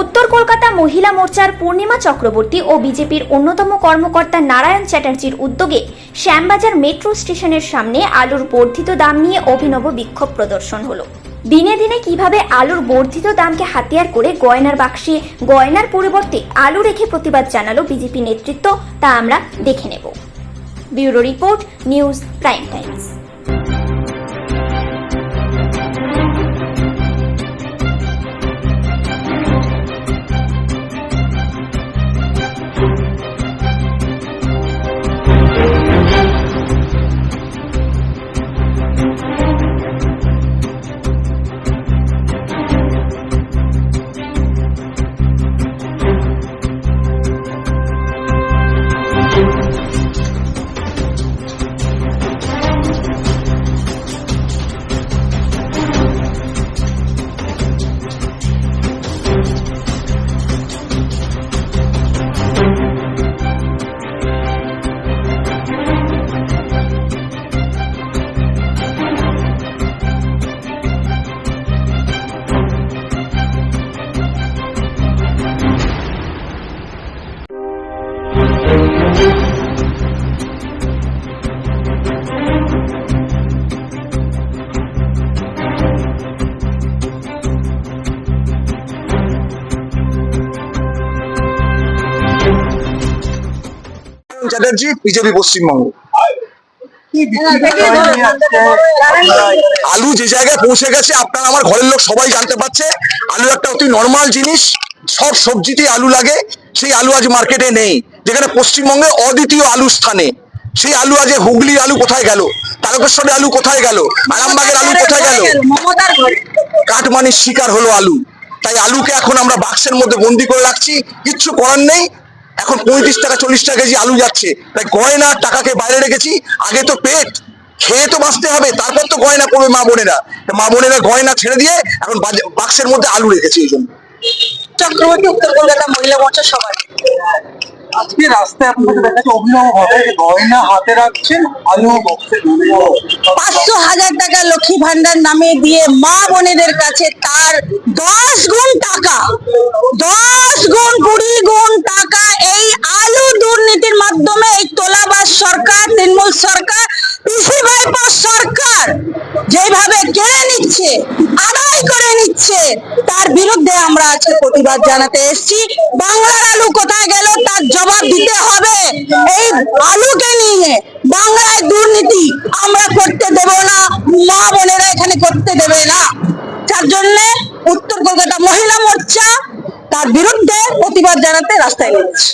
উত্তর কলকাতা মহিলা মোর্চার পূর্ণিমা চক্রবর্তী ও বিজেপির অন্যতম কর্মকর্তা নারায়ণ চ্যাটার্জির উদ্যোগে শ্যামবাজার মেট্রো স্টেশনের সামনে আলুর বর্ধিত দাম নিয়ে অভিনব বিক্ষোভ প্রদর্শন হলো। দিনে দিনে কিভাবে আলুর বর্ধিত দামকে হাতিয়ার করে গয়নার বাক্সে গয়নার পরিবর্তে আলু রেখে প্রতিবাদ জানালো বিজেপি নেতৃত্ব, তা আমরা দেখে নেব। Bureau report, news prime Times. Chatterjee, BJP Paschimbanga. আলু যে জায়গায় পৌঁছে গেছে আপনার আমার ঘরের লোক সবাই জানতে পারছে। আলু একটা অতি নর্মাল জিনিস, সব সবজিতেই আলু লাগে। সেই আলু আজ মার্কেটে নেই, যেখানে পশ্চিমবঙ্গে অদ্বিতীয় আলু স্থানে। সেই আলু আজ হুগলির আলু কোথায় গেল, তারকেশ্বরের আলু কোথায় গেল, আরামবাগের আলু কোথায় গেল? কাটমানির শিকার হলো আলু। তাই আলুকে এখন আমরা বাক্সের মধ্যে বন্দি করে রাখছি, কিচ্ছু করার নেই। এখন 35 টাকা 40 টাকা কেজি আলু যাচ্ছে, তাই গয়না টাকাকে বাইরে রেখেছি। আগে তো পেট খেয়ে তো বাঁচতে হবে, তারপর তো গয়না পড়বে মা বোনেরা গয়না ছেড়ে দিয়ে এখন বাক্সের মধ্যে আলু রেখেছি। এই জন্য চক্রবর্তী, উত্তর কলকাতা মহিলা মোর্চা সবাই আজকে রাস্তায় আপনাকে দেখাচ্ছে অভিনব ভাবে গয়না হাতে রাখছেন, আলু বক্সে 500,000 টাকা লক্ষ্মী ভান্ডার নামে দিয়ে মা বোনেদের কাছে তার 10 গুণ টাকা, 10 গুণ 20 গুণ টাকা এই আলু দুর্নীতির মাধ্যমে এই তোলাবাজ সরকার, তৃণমূল সরকার, পিসি ভাইপো সরকার যেভাবে কেড়ে নিচ্ছে, আদায় করে নিচ্ছে, তার বিরুদ্ধে আমরা আজকে প্রতিবাদ জানাতে এসেছি। বাংলার আলু কোথায় গেল তার জবাব দিতে হবে। এই আলুকে নিয়ে বাংলায় দুর্নীতি আমরা করতে দেব না, মা বোনেরা এখানে করতে দেবে না। তার জন্য উত্তর কলকাতা মহিলা মোর্চা তার বিরুদ্ধে প্রতিবাদ জানাতে রাস্তায় নেমেছে।